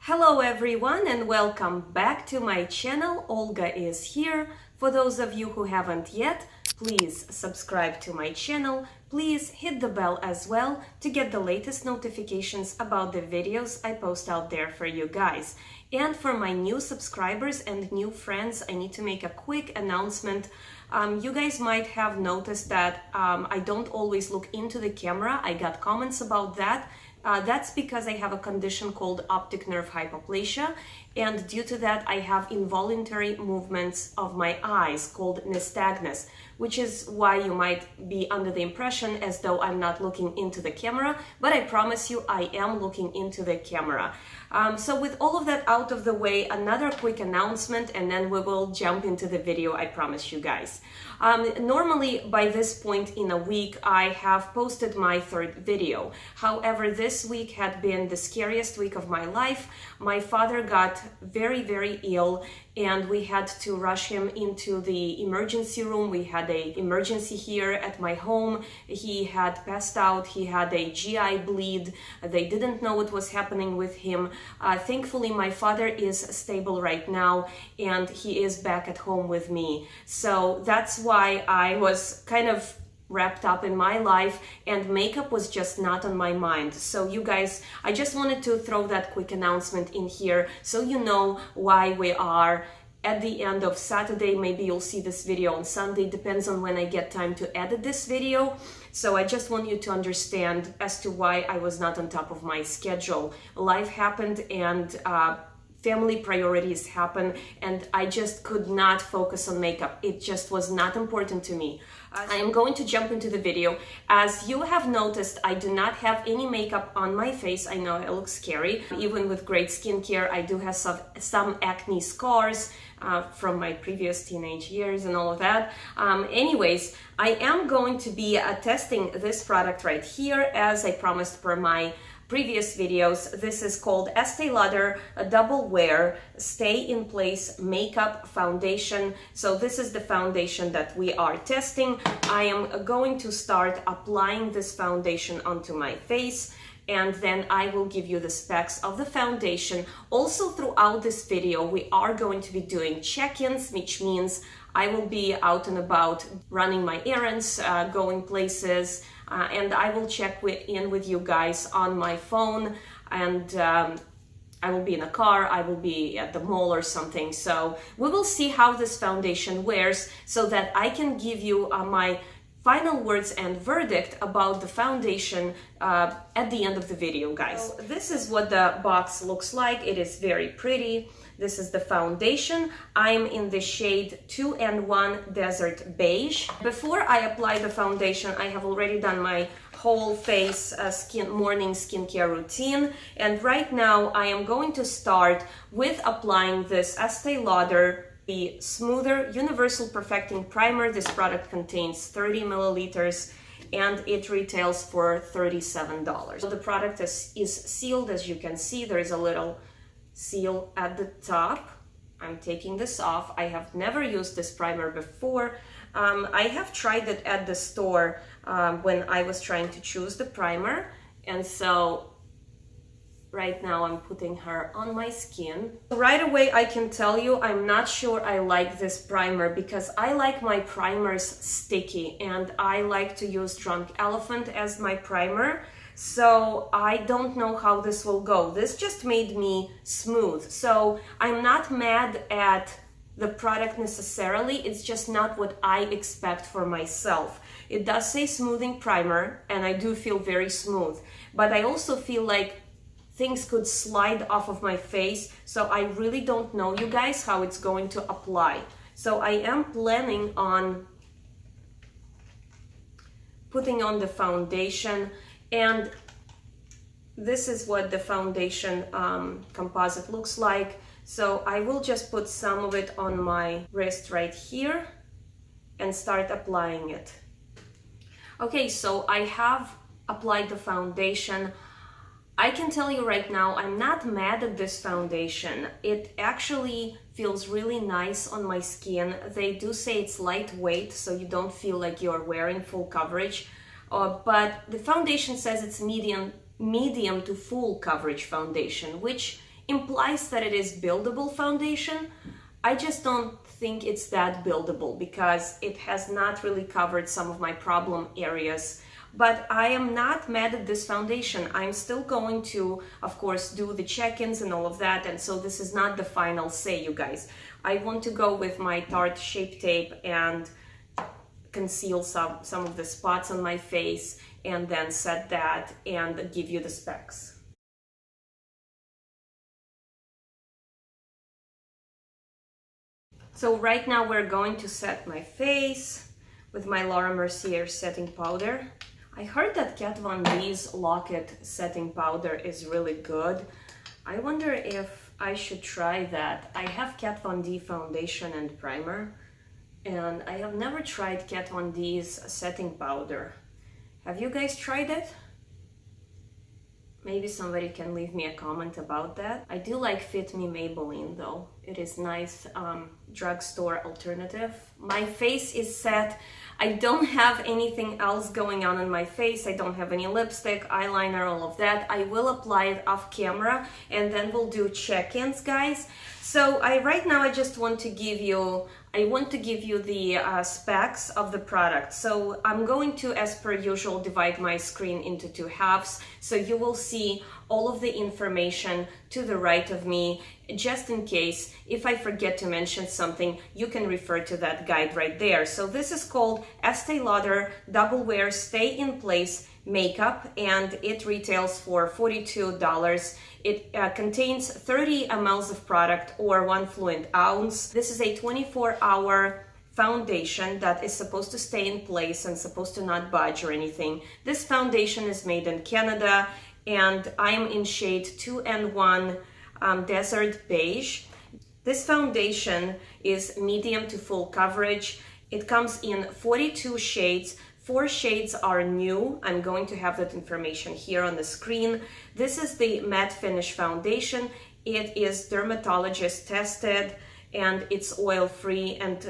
Hello everyone and welcome back to my channel. Olga is here. For those of you who haven't yet, please subscribe to my channel. Please hit the bell as well to get the latest notifications about the videos I post out there for you guys. And for my new subscribers and new friends, I need to make a quick announcement. You guys might have noticed that I don't always look into the camera. I got comments about that. That's because I have a condition called optic nerve hypoplasia, and due to that I have involuntary movements of my eyes called nystagmus, which is why you might be under the impression as though I'm not looking into the camera, but I promise you I am looking into the camera. So with all of that out of the way, another quick announcement and then we will jump into the video, I promise you guys. Normally by this point in a week I have posted my third video. However, this week had been the scariest week of my life. My father got very ill and we had to rush him into the emergency room. We had an emergency here at my home. He had passed out, he had a GI bleed. They didn't know what was happening with him. Thankfully, my father is stable right now and he is back at home with me. So that's why I was kind of wrapped up in my life and makeup was just not on my mind. So you guys, I just wanted to throw that quick announcement in here so you know why we are at the end of Saturday. Maybe you'll see this video on Sunday, depends on when I get time to edit this video. So I just want you to understand as to why I was not on top of my schedule. Life happened and family priorities happen and I just could not focus on makeup. It just was not important to me. I am going to jump into the video. As you have noticed, I do not have any makeup on my face. I know I look scary. Even with great skincare, I do have some acne scars from my previous teenage years and all of that. Anyways, I am going to be testing this product right here as I promised per my previous videos. This is called Estee Lauder Double Wear Stay in Place Makeup Foundation. So this is the foundation that we are testing. I am going to start applying this foundation onto my face and then I will give you the specs of the foundation. Also throughout this video we are going to be doing check-ins, which means I will be out and about running my errands, going places, and I will check in with you guys on my phone, and I will be in a car, I will be at the mall or something. So we will see how this foundation wears so that I can give you my final words and verdict about the foundation at the end of the video, guys. So this is what the box looks like. It is very pretty. This is the foundation. I'm in the shade 2N1 Desert Beige. Before I apply the foundation, I have already done my whole face morning skincare routine. And right now I am going to start with applying this Estee Lauder the Smoother Universal Perfecting Primer. This product contains 30 milliliters and it retails for $37. So the product is sealed. As you can see, there is a little seal at the top. I'm taking this off. I have never used this primer before. I have tried it at the store when I was trying to choose the primer, and so right now I'm putting her on my skin. Right away I can tell you I'm not sure I like this primer because I like my primers sticky and I like to use Drunk Elephant as my primer. So I don't know how this will go. This just made me smooth. So I'm not mad at the product necessarily. It's just not what I expect for myself. It does say smoothing primer and I do feel very smooth, but I also feel like things could slide off of my face. So I really don't know, you guys, how it's going to apply. So I am planning on putting on the foundation. And this is what the foundation composite looks like. So I will just put some of it on my wrist right here and start applying it. Okay, so I have applied the foundation. I can tell you right now, I'm not mad at this foundation. It actually feels really nice on my skin. They do say it's lightweight, so you don't feel like you're wearing full coverage. But the foundation says it's medium to full coverage foundation, which implies that it is buildable foundation. I just don't think it's that buildable because it has not really covered some of my problem areas. But I am not mad at this foundation. I'm still going to, of course, do the check-ins and all of that. And so this is not the final say, you guys. I want to go with my Tarte Shape Tape and conceal some of the spots on my face and then set that and give you the specs. So right now we're going to set my face with my Laura Mercier setting powder. I heard that Kat Von D's Lock-It setting powder is really good. I wonder if I should try that. I have Kat Von D foundation and primer, and I have never tried Kat Von D's setting powder. Have you guys tried it? Maybe somebody can leave me a comment about that. I do like Fit Me Maybelline though. It is nice drugstore alternative. My face is set. I don't have anything else going on in my face. I don't have any lipstick, eyeliner, all of that. I will apply it off camera and then we'll do check-ins, guys. So right now I just want to give you the specs of the product. So I'm going to, as per usual, divide my screen into two halves. So you will see all of the information to the right of me, just in case if I forget to mention something, you can refer to that guide right there. So this is called Estee Lauder Double Wear Stay in Place Makeup, and it retails for $42. It contains 30 ml of product or 1 fluid ounce. This is a 24-hour foundation that is supposed to stay in place and supposed to not budge or anything. This foundation is made in Canada, and I am in shade 2N1 Desert Beige. This foundation is medium to full coverage. It comes in 42 shades. 4 shades are new. I'm going to have that information here on the screen. This is the matte finish foundation. It is dermatologist tested and it's oil free, and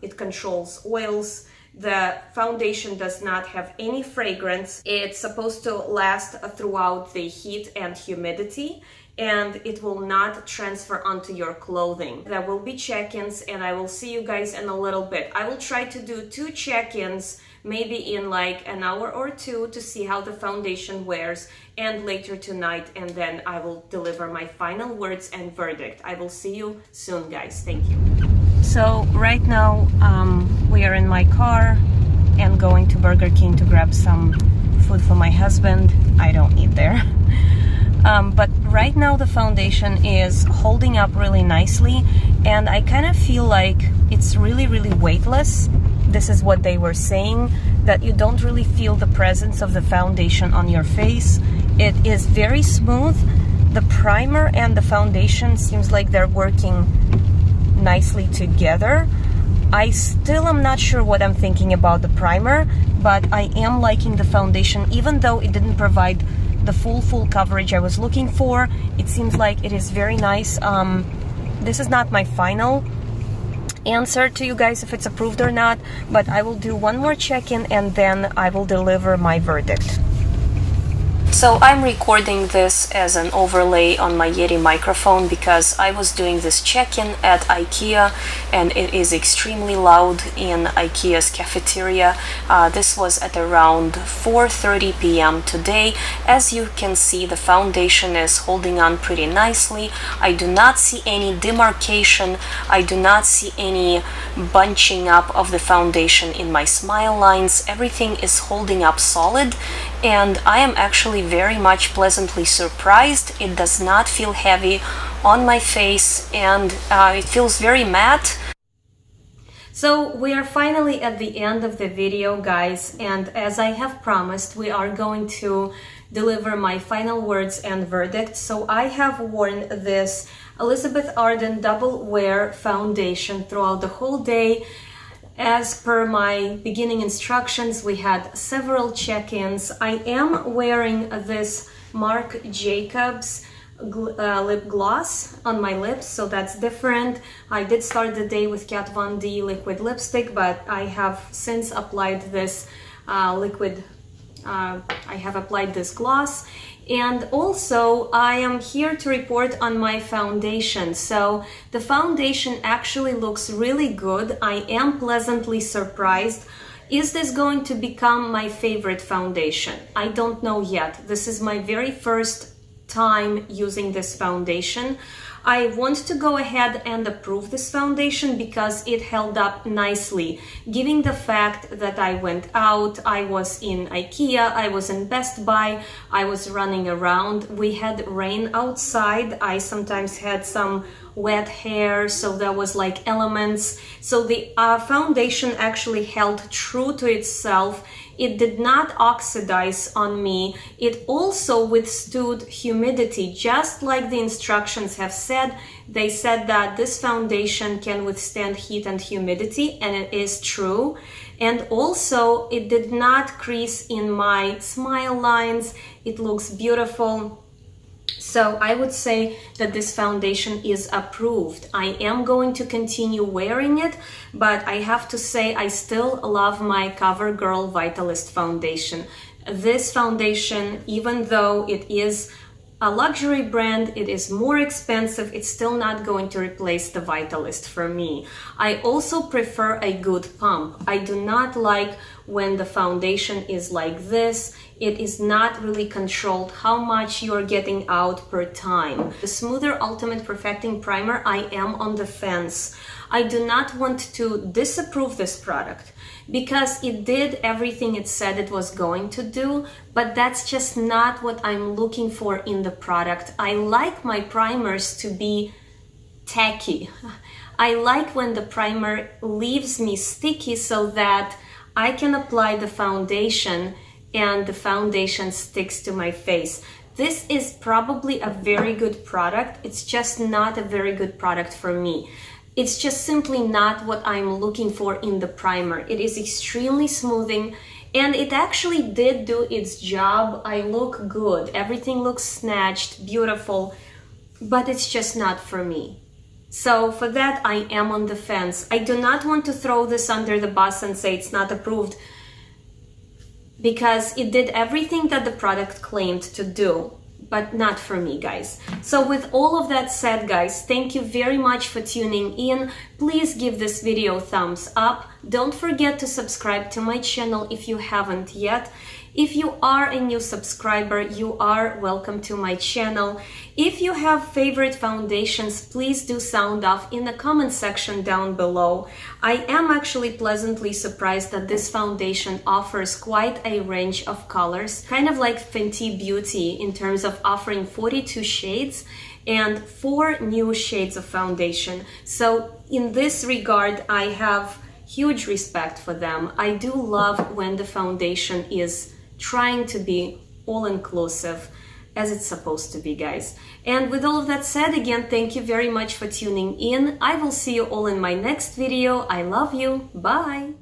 it controls oils. The foundation does not have any fragrance. It's supposed to last throughout the heat and humidity, and it will not transfer onto your clothing. There will be check-ins, and I will see you guys in a little bit. I will try to do 2 check-ins, maybe in like an hour or 2, to see how the foundation wears, and later tonight, and then I will deliver my final words and verdict. I will see you soon, guys. Thank you. So right now we are in my car and going to Burger King to grab some food for my husband. I don't eat there. But right now the foundation is holding up really nicely, and I kind of feel like it's really weightless. This is what they were saying, that you don't really feel the presence of the foundation on your face. It is very smooth. The primer and the foundation seems like they're working nicely together. I still am not sure what I'm thinking about the primer, but I am liking the foundation, even though it didn't provide the full coverage I was looking for. It seems like it is very nice. This is not my final answer to you guys if it's approved or not, but I will do one more check-in and then I will deliver my verdict. So I'm recording this as an overlay on my Yeti microphone because I was doing this check-in at IKEA and it is extremely loud in IKEA's cafeteria. This was at around 4:30 p.m. today. As you can see, the foundation is holding on pretty nicely. I do not see any demarcation. I do not see any bunching up of the foundation in my smile lines. Everything is holding up solid, and I am actually very much pleasantly surprised. It does not feel heavy on my face, and it feels very matte. So we are finally at the end of the video, guys, and as I have promised, we are going to deliver my final words and verdict. So I have worn this Elizabeth Arden Double Wear Foundation throughout the whole day. As per my beginning instructions, we had several check-ins. I am wearing this Marc Jacobs lip gloss on my lips, so that's different. I did start the day with Kat Von D liquid lipstick, but I have since applied this liquid I have applied this gloss. And also I am here to report on my foundation. So the foundation actually looks really good. I am pleasantly surprised. Is this going to become my favorite foundation? I don't know yet. This is my very first time using this foundation. I want to go ahead and approve this foundation because it held up nicely, given the fact that I went out, I was in IKEA, I was in Best Buy, I was running around, we had rain outside, I sometimes had some wet hair, so there was like elements. So the foundation actually held true to itself. It did not oxidize on me. It also withstood humidity, just like the instructions have said. They said that this foundation can withstand heat and humidity, and it is true. And also, it did not crease in my smile lines. It looks beautiful. So I would say that this foundation is approved. I am going to continue wearing it, but I have to say I still love my CoverGirl Vitalist foundation. This foundation, even though it is a luxury brand, it is more expensive, it's still not going to replace the Vitalist for me. I also prefer a good pump. I do not like when the foundation is like this. It is not really controlled how much you're getting out per time. The Smoother Ultimate Perfecting Primer, I am on the fence. I do not want to disapprove this product because it did everything it said it was going to do, but that's just not what I'm looking for in the product. I like my primers to be tacky. I like when the primer leaves me sticky so that I can apply the foundation and the foundation sticks to my face. This is probably a very good product. It's just not a very good product for me. It's just simply not what I'm looking for in the primer. It is extremely smoothing and it actually did do its job. I look good. Everything looks snatched, beautiful, but it's just not for me. So for that, I am on the fence. I do not want to throw this under the bus and say it's not approved, because it did everything that the product claimed to do, but not for me, guys. So with all of that said, guys, thank you very much for tuning in. Please give this video a thumbs up. Don't forget to subscribe to my channel if you haven't yet. If you are a new subscriber, you are welcome to my channel. If you have favorite foundations, please do sound off in the comment section down below. I am actually pleasantly surprised that this foundation offers quite a range of colors, kind of like Fenty Beauty in terms of offering 42 shades and 4 new shades of foundation. So in this regard, I have huge respect for them. I do love when the foundation is trying to be all-inclusive as it's supposed to be, guys. And with all of that said, again, thank you very much for tuning in. I will see you all in my next video. I love you. Bye.